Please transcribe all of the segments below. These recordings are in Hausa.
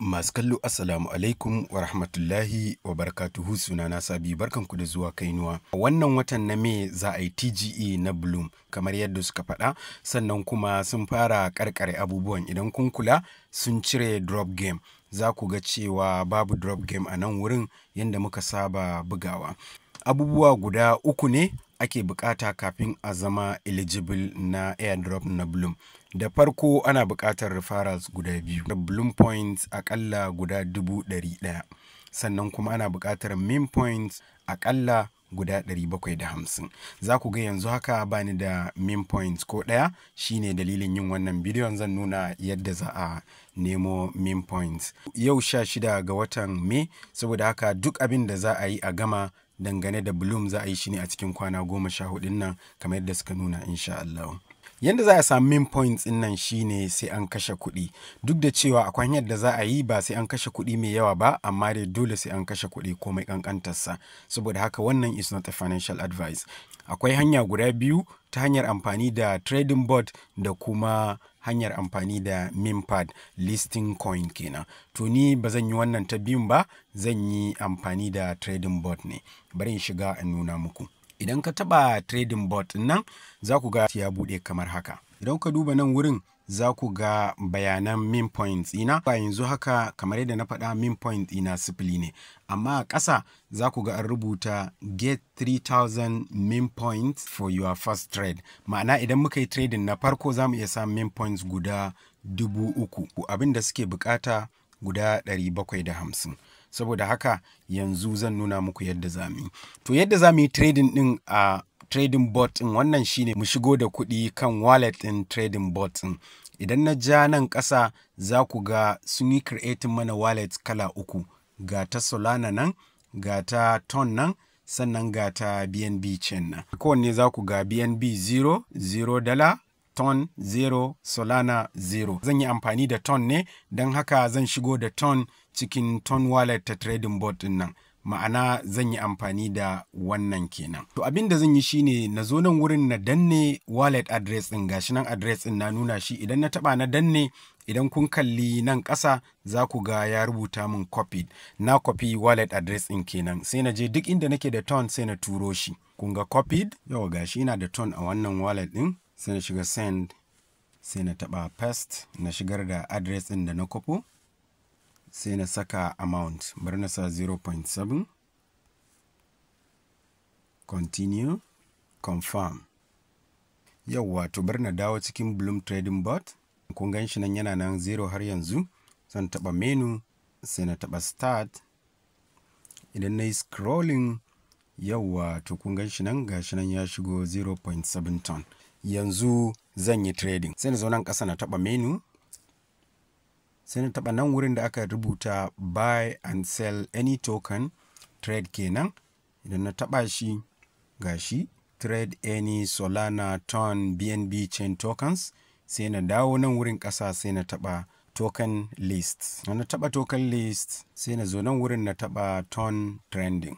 Masu kallo assalamu alaikum wa rahmatullahi wa barakatuhu, sunana Sabi, barkanku da zuwa Kainuwa. Wannan watan na Mai za a yi TGE na Bloom kamar yadda suka faɗa, sannan kuma sun fara karkare abubuwan. Idan kun kula sun cire drop game, za ku ga cewa babu drop game a nan wurin yadda muka saba bugawa. Abubuwa guda uku ne ake bukata kafin a zama eligible na airdrop na Bloom. Da farko ana buƙatar referrals guda biyu, da Bloom points akalla guda 100,000, sannan kuma ana buƙatar min points akalla guda 750. Za ku ga yanzu haka bani da min points ko ɗaya, shine dalilin yin wannan bidiyon. Zan nuna yadda za a nemo min points. Yau 16 ga watan Mai, saboda haka duk abin da za a yi a gama dangane da Bloom za a yi shi ne a cikin kwana 14 nan kamar yadda suka nuna, insha Allah. Yanda za a samu min points din nan shine sai an kashe kuɗi. Duk da cewa akwai hanyar da za a yi ba sai an kashe kuɗi mai yawa ba, amma dai dole sai an kashe kuɗi ko mai kankantarsa. Saboda haka wannan is not a financial advice. Akwai hanya guda biyu, ta hanyar amfani da trading bot da kuma hanyar amfani da minpad listing coin kenan. To ni ba zan yi wannan ta biyun ba, zan yi amfani da trading bot ne. Bari in shiga in nuna muku. Idan ka taba trading bot nan, za ku ga ya bude kamar haka. Idan ka duba nan wurin, za ku ga bayanan min points ina. Ba yanzu haka kamar yadda na faɗa, min point ina 0 ne, amma a ƙasa za ku ga an rubuta get 3000 min points for your first trade. Ma'ana idan muka yi trading na farko za mu iya samun min points guda 3,000. Abin da suke bukata guda 750. Saboda haka yanzu zan nuna muku yadda za mu yi. To yadda za mu yi trading din a trading bot din, wannan shine mu shigo da kuɗi kan wallet din trading bot din. Idan na ja nan ƙasa, za ku ga sun yi creating mana wallet kala uku. Ga ta Solana nan, ga ta Ton nan, sannan ga ta BNB chain nan. Kowanne za ku ga BNB 0 dala, Ton 0, Solana 0. Zan yi amfani da Ton ne, don haka zan shigo da Ton cikin Ton wallet ta trading bot din nan. Ma'ana zan yi amfani da wannan kenan. To abin da zan yi shine na zo nan wurin na danne wallet address din. Gashi nan address din na nuna shi. Idan na taba na danne, idan kun kalli nan ƙasa za ku ga ya rubuta min copied. Na copy wallet address din kenan. Sai na je duk inda nake da Ton sai na turo shi. Kun ga copied? Yawa gashi ina da Ton a wannan wallet din. Sai na shiga send, sai na taba paste, na shigar da address din da na copy. Sai na saka amount, bari na sa 0.7, continue, confirm. Yawwa, to bari na dawo cikin Bloom trading bot. Kun gan shi nan yana nan 0 har yanzu. Zan taba menu, sai na taba start. Idan na yi scrolling, yawwa, to kun gan shi nan, gashi nan ya shigo 0.7 ton. Yanzu zan yi trading. Sai na zo nan ƙasa na taba menu. Sai na taɓa nan wurin da aka rubuta buy and sell any token, trade kenan. Idan na taɓa shi, gashi trade any Solana, Ton, BNB chain tokens. Sai na dawo nan wurin ƙasa, sai na taɓa token list. Na taɓa token list, sai na zo nan wurin na taɓa Ton trending,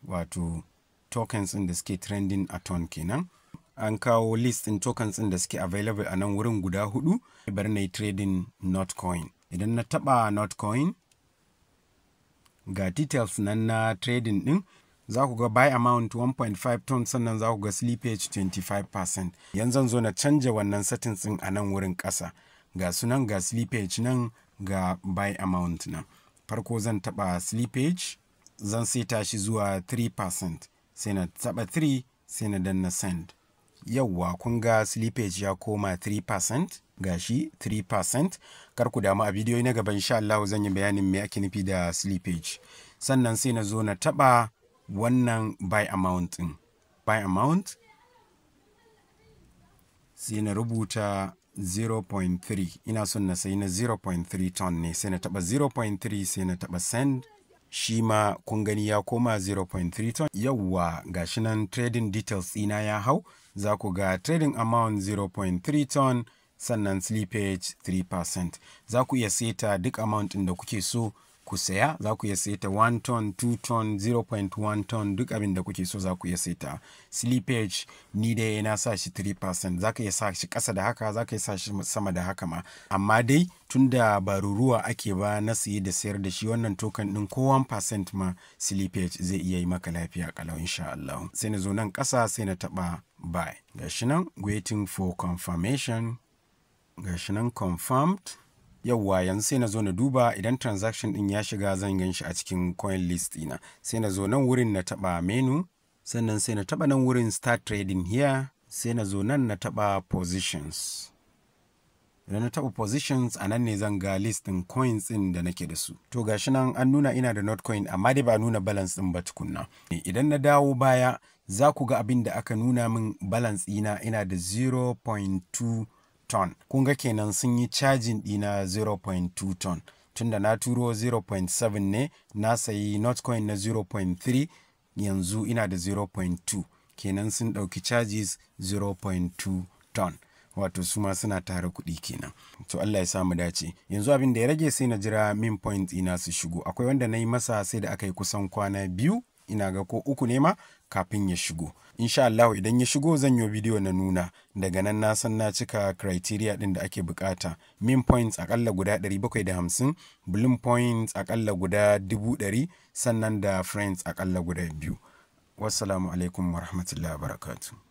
wato tokens ɗin da suke trending a Ton kenan. An kawo list ɗin tokens ɗin da suke available a nan wurin guda 4. Bari na yi trading Notcoin. Idan na taɓa Notcoin, ga details nan na trading ɗin, za ku ga buy amount 1.5 ton, sannan za ku ga slippage 25%. Yanzu zan zo na canja wannan settings ɗin a nan wurin ƙasa. Ga sunan, ga slippage nan, ga buy amount nan. Farko zan taɓa slippage, zan seta shi zuwa 3%. Sai na taɓa 3, sai na danna send. Yawwa, kun ga slippage ya koma 3%. Gashi 3%. Kar ku damu, a bidiyo na gaba insha Allah zan yi bayanin me ake nufi da slippage. Sannan sai na zo na taba wannan buy amount din. Buy amount, sai na rubuta 0.3. Ina son na sai na 0.3 ton ne. Sai na taba 0.3, sai na taba send. Shi ma kun gani ya koma 0.3 ton. Yawwa, gashi nan trading details ina ya hau. Za ku ga trading amount 0.3 ton, sannan slippage 3%. Za ku iya seta duk amount ɗin da kuke so ku saya. Za ku iya saita 1 ton, 2 ton, 0.1 ton, duk abin da kuke so za ku iya saita. Slippage ni dai na sa shi 3%, za ka iya sa shi ƙasa da haka, za ka iya sa shi sama da haka ma. Amma dai tunda ba ruruwa ake ba na siye da sayar da shi, wannan token ɗin ko 1% ma slippage zai iya yi maka lafiya kalau insha Allah. Sai na zo nan ƙasa sai na taɓa buy. Gashi nan waiting for confirmation. Gashi nan confirmed. Yawwa yanzu sai na zo na duba idan transaction din ya shiga zan gan shi a cikin coin list ɗina. Sai na zo nan wurin na taɓa menu, sannan sai na taɓa nan wurin start trading here, sai na zo nan na taɓa positions. Idan na taɓa positions a nan ne zan ga list ɗin coins ɗin da nake da su. To gashi nan an nuna ina da Notcoin amma dai ba nuna balance ɗin ba tukunna. Idan na dawo baya za ku ga abin da aka nuna min balance ɗina ina da 0.2 ton. Kun ga kenan sun yi cajin ɗina 0.2 ton. Tunda na turo 0.7 ne, na sayi Notcoin na 0.3, yanzu ina da 0.2. Kenan sun ɗauki charges 0.2 ton. Wato su ma suna tara kuɗi kenan. To Allah ya samu dace. Yanzu abin da ya rage sai na jira min point ina su shigo. Akwai wanda na yi masa sai da aka yi kusan kwana 2, ina ga ko 3 ne ma kafin ya shigo. Insha Allah idan ya shigo zan yi bidiyo na nuna. Daga nan na san na cika criteria ɗin da ake bukata. Min points akalla guda 750, bloom points akalla guda 100,000, sannan da friends akalla guda 2. Wassalamu alaikum warahmatullahi wabarakatuh.